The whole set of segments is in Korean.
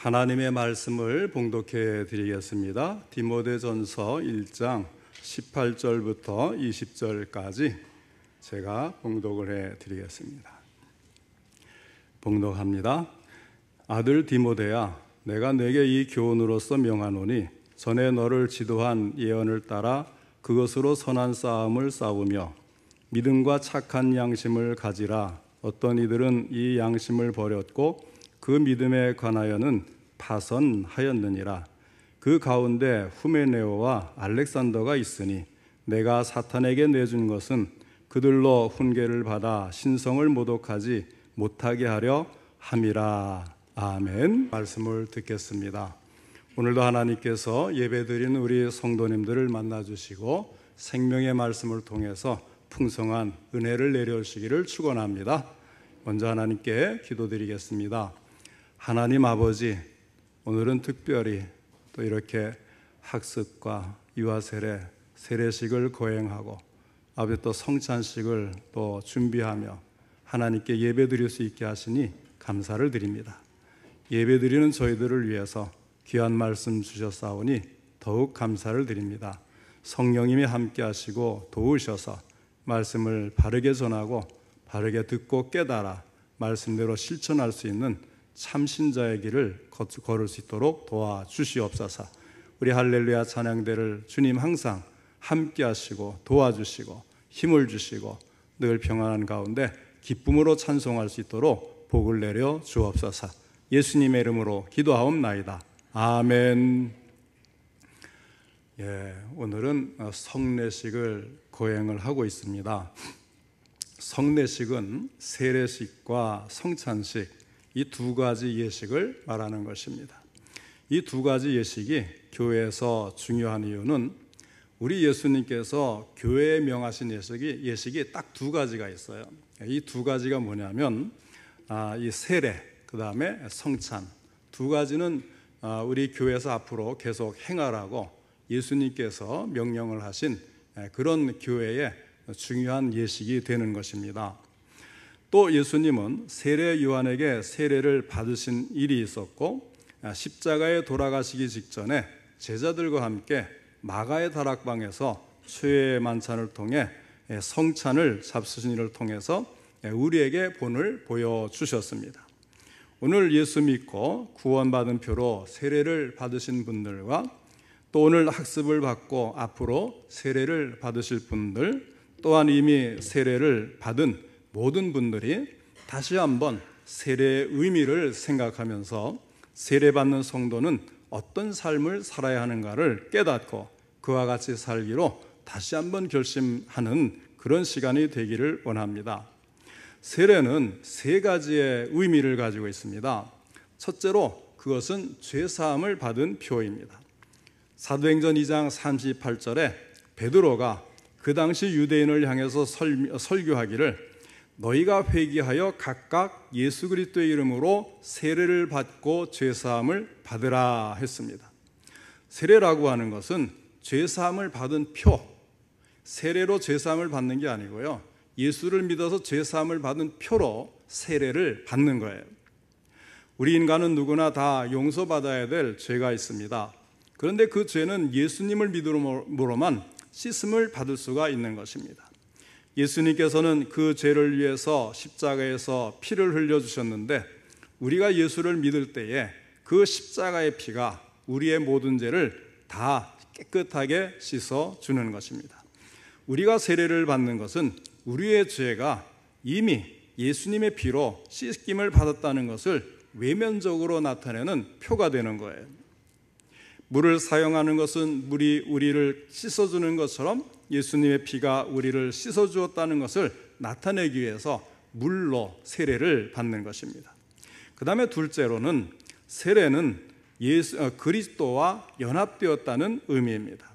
하나님의 말씀을 봉독해 드리겠습니다. 디모데전서 1장 18절부터 20절까지 제가 봉독을 해 드리겠습니다. 봉독합니다. 아들 디모데야, 내가 네게 이 교훈으로서 명하노니 전에 너를 지도한 예언을 따라 그것으로 선한 싸움을 싸우며 믿음과 착한 양심을 가지라. 어떤 이들은 이 양심을 버렸고 그 믿음에 관하여는 파선하였느니라. 그 가운데 후메네오와 알렉산더가 있으니 내가 사탄에게 내준 것은 그들로 훈계를 받아 신성을 모독하지 못하게 하려 함이라. 아멘. 말씀을 듣겠습니다. 오늘도 하나님께서 예배드리는 우리 성도님들을 만나주시고 생명의 말씀을 통해서 풍성한 은혜를 내려주시기를 축원합니다. 먼저 하나님께 기도드리겠습니다. 하나님 아버지, 오늘은 특별히 또 이렇게 학습과 유아세례, 세례식을 거행하고 아버지 또 성찬식을 또 준비하며 하나님께 예배드릴 수 있게 하시니 감사를 드립니다. 예배드리는 저희들을 위해서 귀한 말씀 주셨사오니 더욱 감사를 드립니다. 성령님이 함께 하시고 도우셔서 말씀을 바르게 전하고 바르게 듣고 깨달아 말씀대로 실천할 수 있는 참신자의 길을 걸을 수 있도록 도와주시옵소서. 우리 할렐루야 찬양대를 주님 항상 함께 하시고 도와주시고 힘을 주시고 늘 평안한 가운데 기쁨으로 찬송할 수 있도록 복을 내려 주옵소서. 예수님의 이름으로 기도하옵나이다. 아멘. 오늘은 성례식을 거행을 하고 있습니다. 성례식은 세례식과 성찬식, 이 두 가지 예식을 말하는 것입니다. 이 두 가지 예식이 교회에서 중요한 이유는 우리 예수님께서 교회에 명하신 예식이 딱 두 가지가 있어요. 이 두 가지가 뭐냐면 이 세례, 그 다음에 성찬, 두 가지는 우리 교회에서 앞으로 계속 행하라고 예수님께서 명령을 하신 그런 교회의 중요한 예식이 되는 것입니다. 또 예수님은 세례 요한에게 세례를 받으신 일이 있었고 십자가에 돌아가시기 직전에 제자들과 함께 마가의 다락방에서 최후의 만찬을 통해 성찬을 잡수신 일을 통해서 우리에게 본을 보여주셨습니다. 오늘 예수 믿고 구원받은 표로 세례를 받으신 분들과 또 오늘 학습을 받고 앞으로 세례를 받으실 분들, 또한 이미 세례를 받은 모든 분들이 다시 한번 세례의 의미를 생각하면서 세례받는 성도는 어떤 삶을 살아야 하는가를 깨닫고 그와 같이 살기로 다시 한번 결심하는 그런 시간이 되기를 원합니다. 세례는 세 가지의 의미를 가지고 있습니다. 첫째로 그것은 죄사함을 받은 표입니다. 사도행전 2장 38절에 베드로가 그 당시 유대인을 향해서 설교하기를 너희가 회개하여 각각 예수 그리스도의 이름으로 세례를 받고 죄사함을 받으라 했습니다. 세례라고 하는 것은 죄사함을 받은 표, 세례로 죄사함을 받는 게 아니고요, 예수를 믿어서 죄사함을 받은 표로 세례를 받는 거예요. 우리 인간은 누구나 다 용서받아야 될 죄가 있습니다. 그런데 그 죄는 예수님을 믿음으로만 씻음을 받을 수가 있는 것입니다. 예수님께서는 그 죄를 위해서 십자가에서 피를 흘려주셨는데 우리가 예수를 믿을 때에 그 십자가의 피가 우리의 모든 죄를 다 깨끗하게 씻어주는 것입니다. 우리가 세례를 받는 것은 우리의 죄가 이미 예수님의 피로 씻김을 받았다는 것을 외면적으로 나타내는 표가 되는 거예요. 물을 사용하는 것은 물이 우리를 씻어주는 것처럼 예수님의 피가 우리를 씻어주었다는 것을 나타내기 위해서 물로 세례를 받는 것입니다. 그 다음에 둘째로는 세례는 그리스도와 연합되었다는 의미입니다.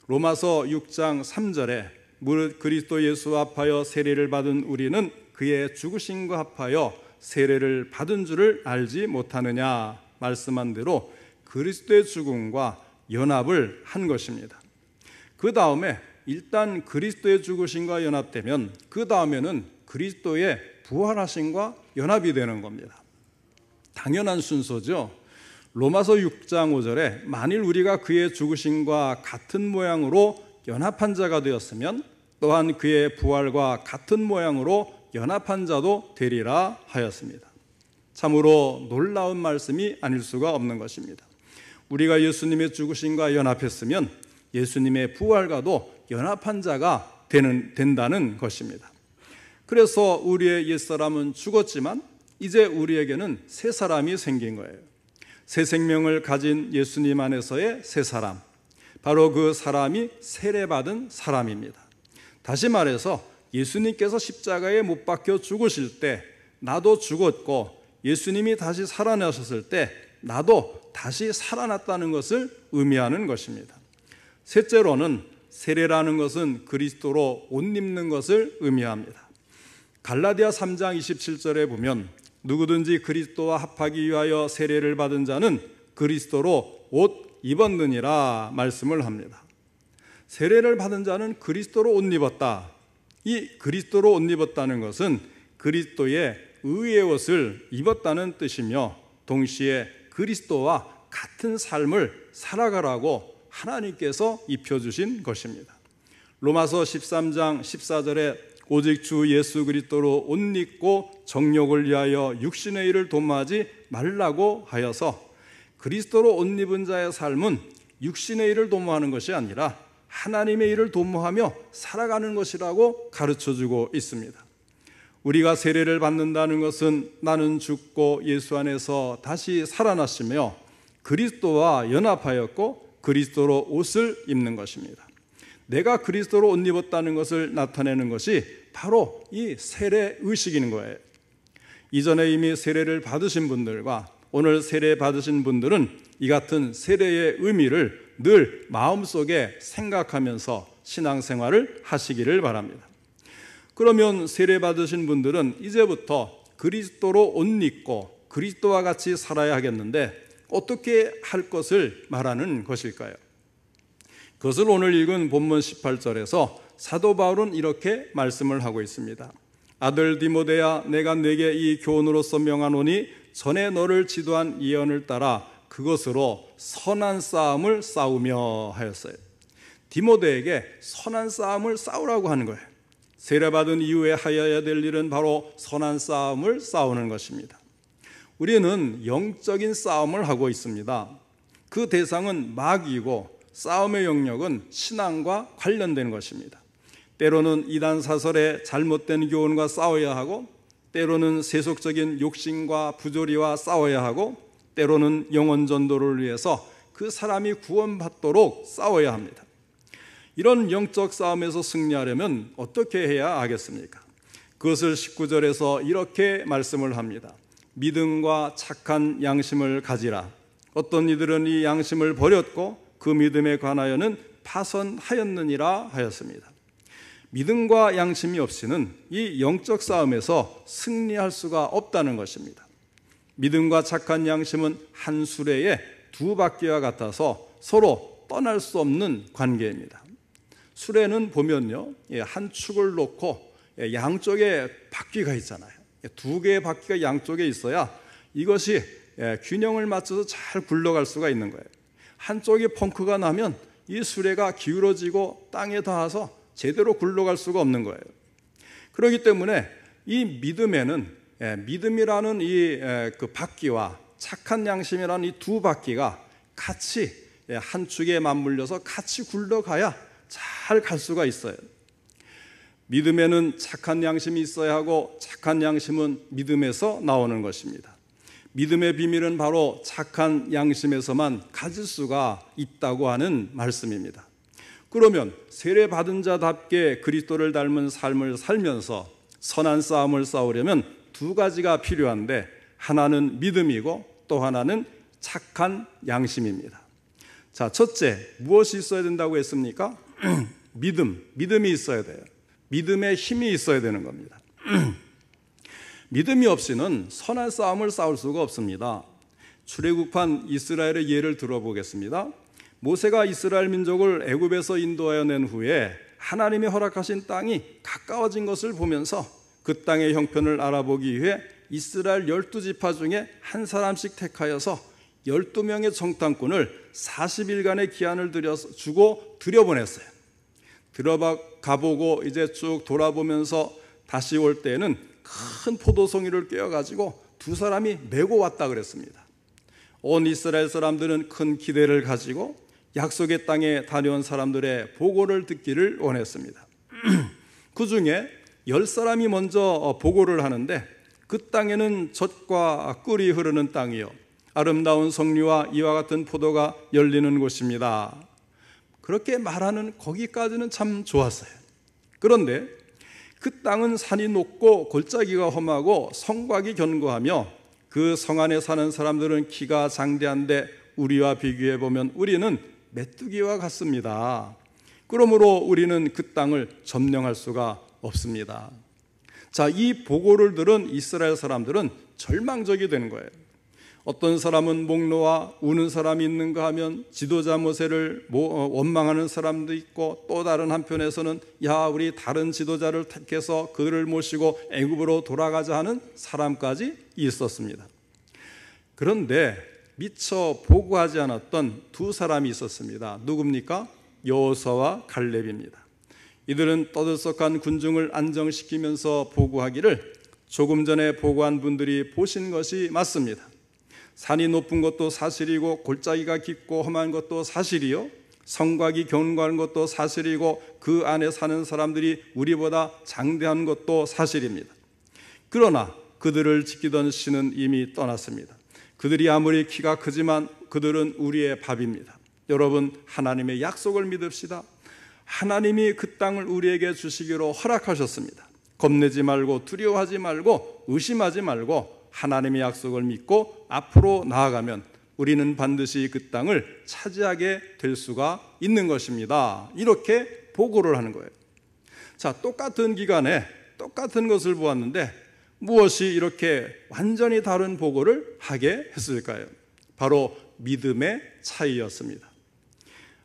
로마서 6장 3절에 무릇 그리스도 예수와 합하여 세례를 받은 우리는 그의 죽으심과 합하여 세례를 받은 줄을 알지 못하느냐 말씀한 대로 그리스도의 죽음과 연합을 한 것입니다. 그 다음에 일단 그리스도의 죽으심과 연합되면 그 다음에는 그리스도의 부활하심과 연합이 되는 겁니다. 당연한 순서죠. 로마서 6장 5절에 만일 우리가 그의 죽으심과 같은 모양으로 연합한 자가 되었으면 또한 그의 부활과 같은 모양으로 연합한 자도 되리라 하였습니다. 참으로 놀라운 말씀이 아닐 수가 없는 것입니다. 우리가 예수님의 죽으심과 연합했으면 예수님의 부활과도 연합한 자가 된다는 것입니다. 그래서 우리의 옛사람은 죽었지만 이제 우리에게는 새 사람이 생긴 거예요. 새 생명을 가진 예수님 안에서의 새 사람, 바로 그 사람이 세례받은 사람입니다. 다시 말해서 예수님께서 십자가에 못 박혀 죽으실 때 나도 죽었고 예수님이 다시 살아나셨을 때 나도 다시 살아났다는 것을 의미하는 것입니다. 셋째로는 세례라는 것은 그리스도로 옷 입는 것을 의미합니다. 갈라디아 3장 27절에 보면 누구든지 그리스도와 합하기 위하여 세례를 받은 자는 그리스도로 옷 입었느니라 말씀을 합니다. 세례를 받은 자는 그리스도로 옷 입었다. 이 그리스도로 옷 입었다는 것은 그리스도의 의의 옷을 입었다는 뜻이며 동시에 그리스도와 같은 삶을 살아가라고 하나님께서 입혀주신 것입니다. 로마서 13장 14절에 오직 주 예수 그리스도로 옷 입고 정욕을 위하여 육신의 일을 도모하지 말라고 하여서 그리스도로 옷 입은 자의 삶은 육신의 일을 도모하는 것이 아니라 하나님의 일을 도모하며 살아가는 것이라고 가르쳐주고 있습니다. 우리가 세례를 받는다는 것은 나는 죽고 예수 안에서 다시 살아났으며 그리스도와 연합하였고 그리스도로 옷을 입는 것입니다. 내가 그리스도로 옷 입었다는 것을 나타내는 것이 바로 이 세례 의식인 거예요. 이전에 이미 세례를 받으신 분들과 오늘 세례 받으신 분들은 이 같은 세례의 의미를 늘 마음속에 생각하면서 신앙생활을 하시기를 바랍니다. 그러면 세례 받으신 분들은 이제부터 그리스도로 옷 입고 그리스도와 같이 살아야 하겠는데 어떻게 할 것을 말하는 것일까요? 그것을 오늘 읽은 본문 18절에서 사도 바울은 이렇게 말씀을 하고 있습니다. 아들 디모데야, 내가 네게 이 교훈으로서 명하노니 전에 너를 지도한 예언을 따라 그것으로 선한 싸움을 싸우며 하였어요. 디모데에게 선한 싸움을 싸우라고 하는 거예요. 세례받은 이후에 하여야 될 일은 바로 선한 싸움을 싸우는 것입니다. 우리는 영적인 싸움을 하고 있습니다. 그 대상은 마귀이고 싸움의 영역은 신앙과 관련된 것입니다. 때로는 이단 사설의 잘못된 교훈과 싸워야 하고 때로는 세속적인 욕심과 부조리와 싸워야 하고 때로는 영혼 전도를 위해서 그 사람이 구원받도록 싸워야 합니다. 이런 영적 싸움에서 승리하려면 어떻게 해야 하겠습니까? 그것을 19절에서 이렇게 말씀을 합니다. 믿음과 착한 양심을 가지라. 어떤 이들은 이 양심을 버렸고 그 믿음에 관하여는 파선하였느니라 하였습니다. 믿음과 양심이 없이는 이 영적 싸움에서 승리할 수가 없다는 것입니다. 믿음과 착한 양심은 한 수레의 두 바퀴와 같아서 서로 떠날 수 없는 관계입니다. 수레는 보면요, 한 축을 놓고 양쪽에 바퀴가 있잖아요. 두 개의 바퀴가 양쪽에 있어야 이것이 균형을 맞춰서 잘 굴러갈 수가 있는 거예요. 한쪽에 펑크가 나면 이 수레가 기울어지고 땅에 닿아서 제대로 굴러갈 수가 없는 거예요. 그렇기 때문에 이 믿음에는 믿음이라는 그 바퀴와 착한 양심이라는 이 두 바퀴가 같이 한 축에 맞물려서 같이 굴러가야 잘 갈 수가 있어요. 믿음에는 착한 양심이 있어야 하고 착한 양심은 믿음에서 나오는 것입니다. 믿음의 비밀은 바로 착한 양심에서만 가질 수가 있다고 하는 말씀입니다. 그러면 세례받은 자답게 그리스도를 닮은 삶을 살면서 선한 싸움을 싸우려면 두 가지가 필요한데 하나는 믿음이고 또 하나는 착한 양심입니다. 자, 첫째, 무엇이 있어야 된다고 했습니까? 믿음이 있어야 돼요. 믿음의 힘이 있어야 되는 겁니다. 믿음이 없이는 선한 싸움을 싸울 수가 없습니다. 출애굽한 이스라엘의 예를 들어보겠습니다. 모세가 이스라엘 민족을 애굽에서 인도하여 낸 후에 하나님이 허락하신 땅이 가까워진 것을 보면서 그 땅의 형편을 알아보기 위해 이스라엘 12지파 중에 한 사람씩 택하여서 12명의 정탐꾼을 40일간의 기한을 주고 들여보냈어요. 가보고 이제 쭉 돌아보면서 다시 올 때에는 큰 포도송이를 꿰어가지고 두 사람이 메고 왔다 그랬습니다. 온 이스라엘 사람들은 큰 기대를 가지고 약속의 땅에 다녀온 사람들의 보고를 듣기를 원했습니다. 그 중에 10사람이 먼저 보고를 하는데 그 땅에는 젖과 꿀이 흐르는 땅이요 아름다운 석류와 이와 같은 포도가 열리는 곳입니다. 그렇게 말하는 거기까지는 참 좋았어요. 그런데 그 땅은 산이 높고 골짜기가 험하고 성곽이 견고하며 그 성 안에 사는 사람들은 키가 장대한데 우리와 비교해 보면 우리는 메뚜기와 같습니다. 그러므로 우리는 그 땅을 점령할 수가 없습니다. 자, 이 보고를 들은 이스라엘 사람들은 절망적이 되는 거예요. 어떤 사람은 목 놓아 우는 사람이 있는가 하면 지도자 모세를 원망하는 사람도 있고, 또 다른 한편에서는 야, 우리 다른 지도자를 택해서 그를 모시고 애굽으로 돌아가자 하는 사람까지 있었습니다. 그런데 미처 보고하지 않았던 두 사람이 있었습니다. 누굽니까? 여호수아와 갈렙입니다. 이들은 떠들썩한 군중을 안정시키면서 보고하기를 조금 전에 보고한 분들이 보신 것이 맞습니다. 산이 높은 것도 사실이고 골짜기가 깊고 험한 것도 사실이요 성곽이 견고한 것도 사실이고 그 안에 사는 사람들이 우리보다 장대한 것도 사실입니다. 그러나 그들을 지키던 신은 이미 떠났습니다. 그들이 아무리 키가 크지만 그들은 우리의 밥입니다. 여러분, 하나님의 약속을 믿읍시다. 하나님이 그 땅을 우리에게 주시기로 허락하셨습니다. 겁내지 말고 두려워하지 말고 의심하지 말고 하나님의 약속을 믿고 앞으로 나아가면 우리는 반드시 그 땅을 차지하게 될 수가 있는 것입니다. 이렇게 보고를 하는 거예요. 자, 똑같은 기간에 똑같은 것을 보았는데 무엇이 이렇게 완전히 다른 보고를 하게 했을까요? 바로 믿음의 차이였습니다.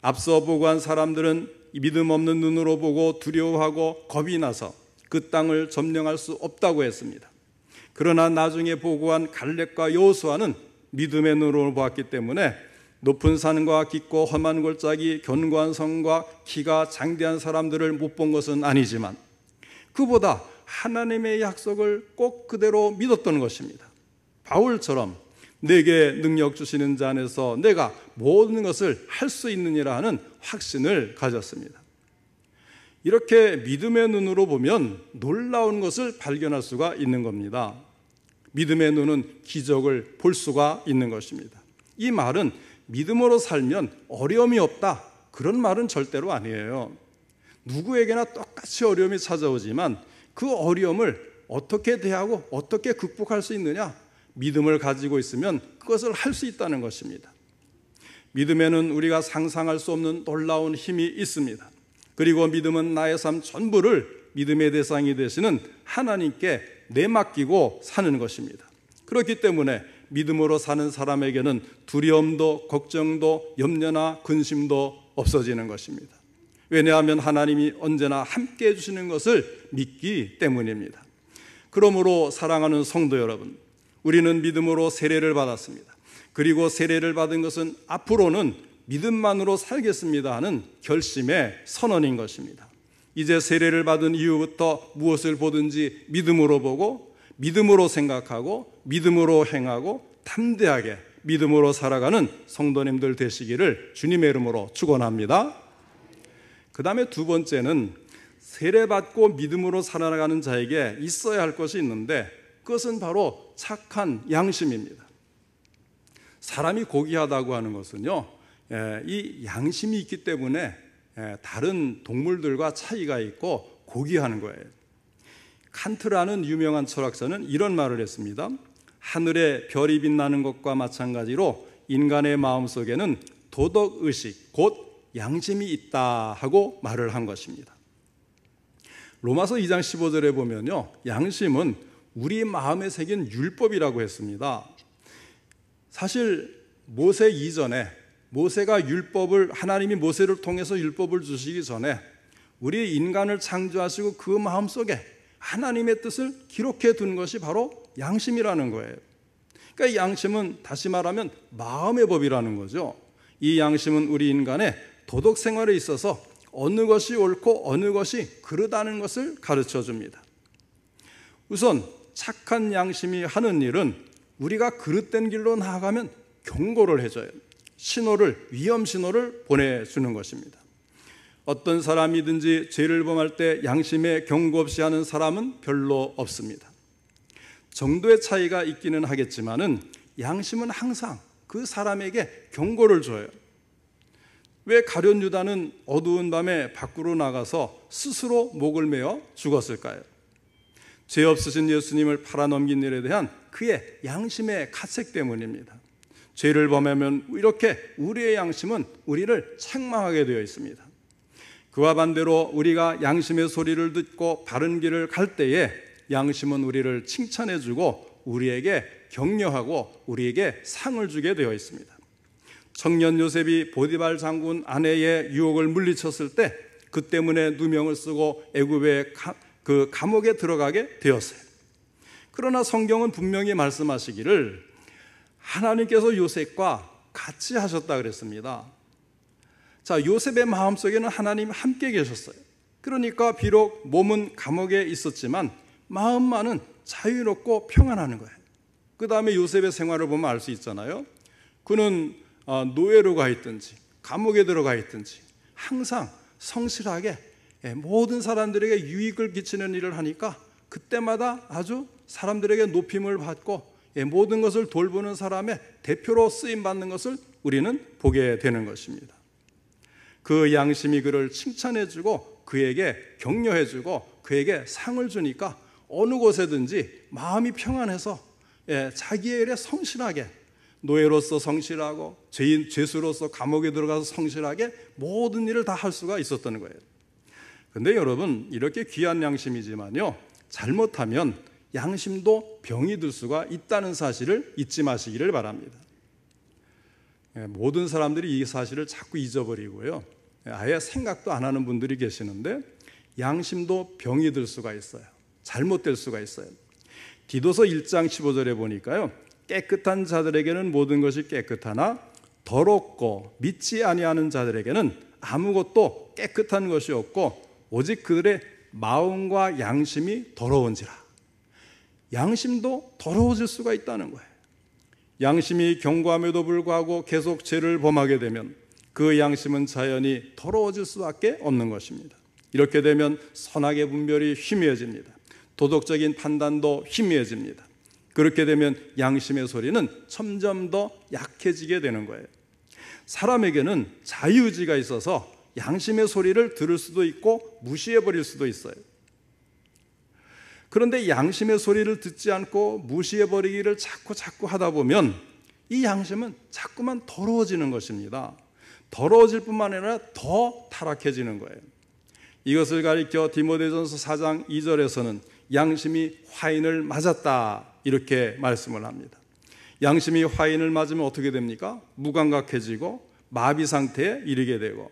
앞서 보고한 사람들은 믿음 없는 눈으로 보고 두려워하고 겁이 나서 그 땅을 점령할 수 없다고 했습니다. 그러나 나중에 보고한 갈렙과 여호수아는 믿음의 눈으로 보았기 때문에 높은 산과 깊고 험한 골짜기, 견고한 성과 키가 장대한 사람들을 못 본 것은 아니지만 그보다 하나님의 약속을 꼭 그대로 믿었던 것입니다. 바울처럼 내게 능력 주시는 자 안에서 내가 모든 것을 할 수 있느니라 하는 확신을 가졌습니다. 이렇게 믿음의 눈으로 보면 놀라운 것을 발견할 수가 있는 겁니다. 믿음의 눈은 기적을 볼 수가 있는 것입니다. 이 말은 믿음으로 살면 어려움이 없다, 그런 말은 절대로 아니에요. 누구에게나 똑같이 어려움이 찾아오지만 그 어려움을 어떻게 대하고 어떻게 극복할 수 있느냐, 믿음을 가지고 있으면 그것을 할 수 있다는 것입니다. 믿음에는 우리가 상상할 수 없는 놀라운 힘이 있습니다. 그리고 믿음은 나의 삶 전부를 믿음의 대상이 되시는 하나님께 내맡기고 사는 것입니다. 그렇기 때문에 믿음으로 사는 사람에게는 두려움도 걱정도 염려나 근심도 없어지는 것입니다. 왜냐하면 하나님이 언제나 함께 해주시는 것을 믿기 때문입니다. 그러므로 사랑하는 성도 여러분, 우리는 믿음으로 세례를 받았습니다. 그리고 세례를 받은 것은 앞으로는 믿음만으로 살겠습니다 하는 결심의 선언인 것입니다. 이제 세례를 받은 이후부터 무엇을 보든지 믿음으로 보고 믿음으로 생각하고 믿음으로 행하고 담대하게 믿음으로 살아가는 성도님들 되시기를 주님의 이름으로 축원합니다. 그 다음에 두 번째는 세례받고 믿음으로 살아가는 자에게 있어야 할 것이 있는데 그것은 바로 착한 양심입니다. 사람이 고귀하다고 하는 것은요, 이 양심이 있기 때문에 다른 동물들과 차이가 있고 고귀하는 거예요. 칸트라는 유명한 철학자는 이런 말을 했습니다. 하늘에 별이 빛나는 것과 마찬가지로 인간의 마음속에는 도덕의식, 곧 양심이 있다 하고 말을 한 것입니다. 로마서 2장 15절에 보면요, 양심은 우리 마음에 새긴 율법이라고 했습니다. 사실 모세 이전에 모세가 율법을, 하나님이 모세를 통해서 율법을 주시기 전에 우리 인간을 창조하시고 그 마음속에 하나님의 뜻을 기록해 둔 것이 바로 양심이라는 거예요. 그러니까 이 양심은 다시 말하면 마음의 법이라는 거죠. 이 양심은 우리 인간의 도덕 생활에 있어서 어느 것이 옳고 어느 것이 그르다는 것을 가르쳐 줍니다. 우선 착한 양심이 하는 일은 우리가 그릇된 길로 나아가면 경고를 해줘요. 위험 신호를 보내주는 것입니다. 어떤 사람이든지 죄를 범할 때 양심에 경고 없이 하는 사람은 별로 없습니다. 정도의 차이가 있기는 하겠지만은 양심은 항상 그 사람에게 경고를 줘요. 왜 가룟 유다는 어두운 밤에 밖으로 나가서 스스로 목을 메어 죽었을까요? 죄 없으신 예수님을 팔아넘긴 일에 대한 그의 양심의 가책 때문입니다. 죄를 범하면 이렇게 우리의 양심은 우리를 책망하게 되어 있습니다. 그와 반대로 우리가 양심의 소리를 듣고 바른 길을 갈 때에 양심은 우리를 칭찬해주고 우리에게 격려하고 우리에게 상을 주게 되어 있습니다. 청년 요셉이 보디발 장군 아내의 유혹을 물리쳤을 때 그 때문에 누명을 쓰고 애굽의 그 감옥에 들어가게 되었어요. 그러나 성경은 분명히 말씀하시기를 하나님께서 요셉과 같이 하셨다 그랬습니다. 자, 요셉의 마음속에는 하나님 함께 계셨어요. 그러니까 비록 몸은 감옥에 있었지만 마음만은 자유롭고 평안하는 거예요. 그 다음에 요셉의 생활을 보면 알 수 있잖아요. 그는 노예로 가 있든지 감옥에 들어가 있든지 항상 성실하게 모든 사람들에게 유익을 끼치는 일을 하니까 그때마다 아주 사람들에게 높임을 받고 모든 것을 돌보는 사람의 대표로 쓰임받는 것을 우리는 보게 되는 것입니다. 그 양심이 그를 칭찬해주고 그에게 격려해주고 그에게 상을 주니까 어느 곳에든지 마음이 평안해서 자기의 일에 성실하게 노예로서 성실하고 죄수로서 감옥에 들어가서 성실하게 모든 일을 다 할 수가 있었던 거예요. 그런데 여러분, 이렇게 귀한 양심이지만요, 잘못하면 양심도 병이 들 수가 있다는 사실을 잊지 마시기를 바랍니다. 모든 사람들이 이 사실을 자꾸 잊어버리고요, 아예 생각도 안 하는 분들이 계시는데 양심도 병이 들 수가 있어요. 잘못될 수가 있어요. 디도서 1장 15절에 보니까요, 깨끗한 자들에게는 모든 것이 깨끗하나 더럽고 믿지 아니하는 자들에게는 아무것도 깨끗한 것이 없고 오직 그들의 마음과 양심이 더러운지라. 양심도 더러워질 수가 있다는 거예요. 양심이 경고함에도 불구하고 계속 죄를 범하게 되면 그 양심은 자연히 더러워질 수밖에 없는 것입니다. 이렇게 되면 선악의 분별이 희미해집니다. 도덕적인 판단도 희미해집니다. 그렇게 되면 양심의 소리는 점점 더 약해지게 되는 거예요. 사람에게는 자유의지가 있어서 양심의 소리를 들을 수도 있고 무시해버릴 수도 있어요. 그런데 양심의 소리를 듣지 않고 무시해버리기를 자꾸 하다 보면 이 양심은 자꾸만 더러워지는 것입니다. 더러워질 뿐만 아니라 더 타락해지는 거예요. 이것을 가리켜 디모데전서 4장 2절에서는 양심이 화인을 맞았다 이렇게 말씀을 합니다. 양심이 화인을 맞으면 어떻게 됩니까? 무감각해지고 마비 상태에 이르게 되고,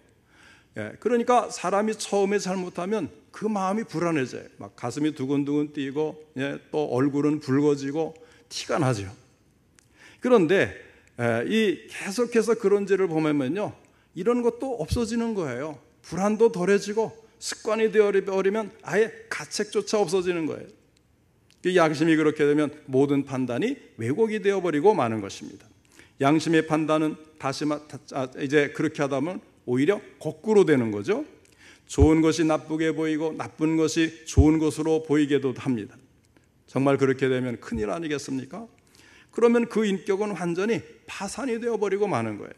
그러니까 사람이 처음에 잘못하면 그 마음이 불안해져요. 막 가슴이 두근두근 뛰고, 또 얼굴은 붉어지고 티가 나죠. 그런데 이 계속해서 그런 죄를 범하면요, 이런 것도 없어지는 거예요. 불안도 덜해지고 습관이 되어버리면 아예 가책조차 없어지는 거예요. 이 양심이 그렇게 되면 모든 판단이 왜곡이 되어버리고 마는 것입니다. 양심의 판단은 이제 그렇게 하다 보면 오히려 거꾸로 되는 거죠. 좋은 것이 나쁘게 보이고 나쁜 것이 좋은 것으로 보이게도 합니다. 정말 그렇게 되면 큰일 아니겠습니까? 그러면 그 인격은 완전히 파산이 되어버리고 마는 거예요.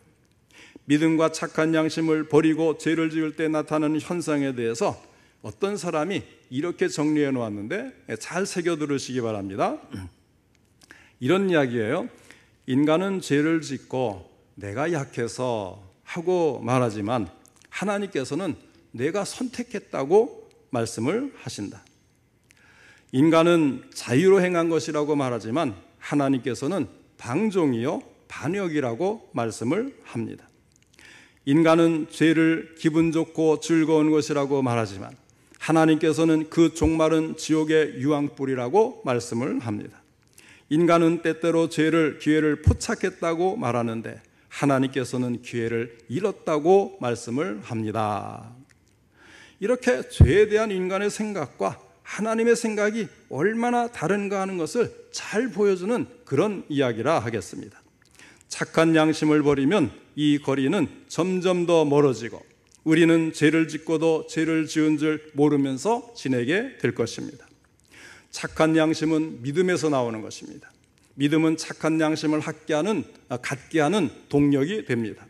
믿음과 착한 양심을 버리고 죄를 지을 때 나타나는 현상에 대해서 어떤 사람이 이렇게 정리해 놓았는데 잘 새겨 들으시기 바랍니다. 이런 이야기예요. 인간은 죄를 짓고 내가 약해서 하고 말하지만 하나님께서는 내가 선택했다고 말씀을 하신다. 인간은 자유로 행한 것이라고 말하지만 하나님께서는 방종이요 반역이라고 말씀을 합니다. 인간은 죄를 기분 좋고 즐거운 것이라고 말하지만 하나님께서는 그 종말은 지옥의 유황불이라고 말씀을 합니다. 인간은 때때로 기회를 포착했다고 말하는데 하나님께서는 기회를 잃었다고 말씀을 합니다. 이렇게 죄에 대한 인간의 생각과 하나님의 생각이 얼마나 다른가 하는 것을 잘 보여주는 그런 이야기라 하겠습니다. 착한 양심을 버리면 이 거리는 점점 더 멀어지고 우리는 죄를 짓고도 죄를 지은 줄 모르면서 지내게 될 것입니다. 착한 양심은 믿음에서 나오는 것입니다. 믿음은 착한 양심을 갖게 하는 동력이 됩니다.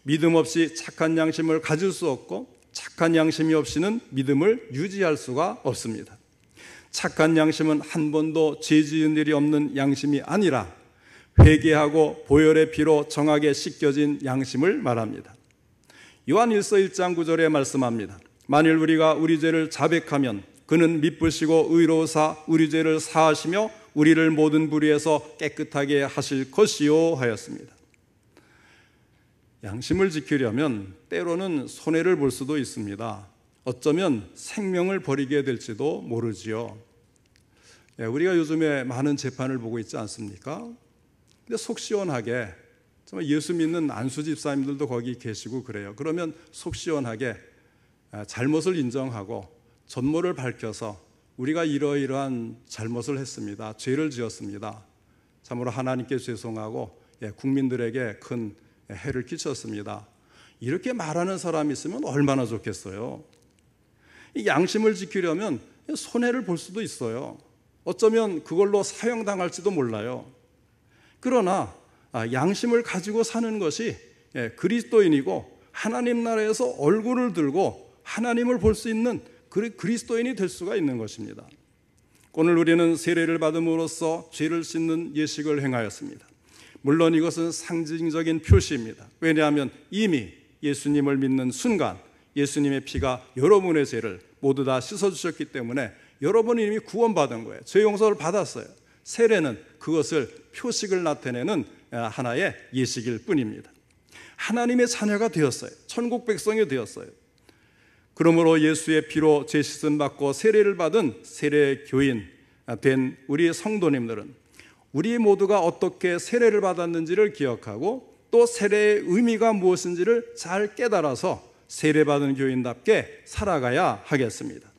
믿음 없이 착한 양심을 가질 수 없고 착한 양심이 없이는 믿음을 유지할 수가 없습니다. 착한 양심은 한 번도 죄 지은 일이 없는 양심이 아니라 회개하고 보혈의 피로 정하게 씻겨진 양심을 말합니다. 요한 1서 1장 9절에 말씀합니다. 만일 우리가 우리 죄를 자백하면 그는 미쁘시고 의로우사 우리 죄를 사하시며 우리를 모든 불의에서 깨끗하게 하실 것이요 하였습니다. 양심을 지키려면 때로는 손해를 볼 수도 있습니다. 어쩌면 생명을 버리게 될지도 모르지요. 우리가 요즘에 많은 재판을 보고 있지 않습니까? 근데 속 시원하게 정말 예수 믿는 안수 집사님들도 거기 계시고 그래요. 그러면 속 시원하게 잘못을 인정하고 전모를 밝혀서 우리가 이러이러한 잘못을 했습니다. 죄를 지었습니다. 참으로 하나님께 죄송하고 국민들에게 큰 해를 끼쳤습니다. 이렇게 말하는 사람이 있으면 얼마나 좋겠어요. 이 양심을 지키려면 손해를 볼 수도 있어요. 어쩌면 그걸로 사형당할지도 몰라요. 그러나 양심을 가지고 사는 것이 그리스도인이고 하나님 나라에서 얼굴을 들고 하나님을 볼 수 있는 그리스도인이 될 수가 있는 것입니다. 오늘 우리는 세례를 받음으로써 죄를 씻는 예식을 행하였습니다. 물론 이것은 상징적인 표시입니다. 왜냐하면 이미 예수님을 믿는 순간 예수님의 피가 여러분의 죄를 모두 다 씻어주셨기 때문에 여러분이 이미 구원받은 거예요. 죄 용서를 받았어요. 세례는 그것을 표식을 나타내는 하나의 예식일 뿐입니다. 하나님의 자녀가 되었어요. 천국 백성이 되었어요. 그러므로 예수의 피로 죄 씻음 받고 세례를 받은 세례 교인 된 우리 성도님들은 우리 모두가 어떻게 세례를 받았는지를 기억하고 또 세례의 의미가 무엇인지를 잘 깨달아서 세례받은 교인답게 살아가야 하겠습니다.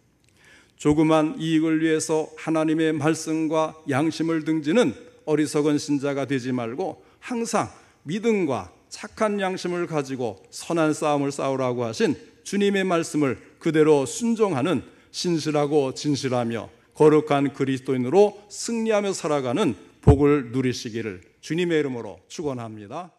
조그만 이익을 위해서 하나님의 말씀과 양심을 등지는 어리석은 신자가 되지 말고 항상 믿음과 착한 양심을 가지고 선한 싸움을 싸우라고 하신 주님의 말씀을 그대로 순종하는 신실하고 진실하며 거룩한 그리스도인으로 승리하며 살아가는 복을 누리시기를 주님의 이름으로 축원합니다.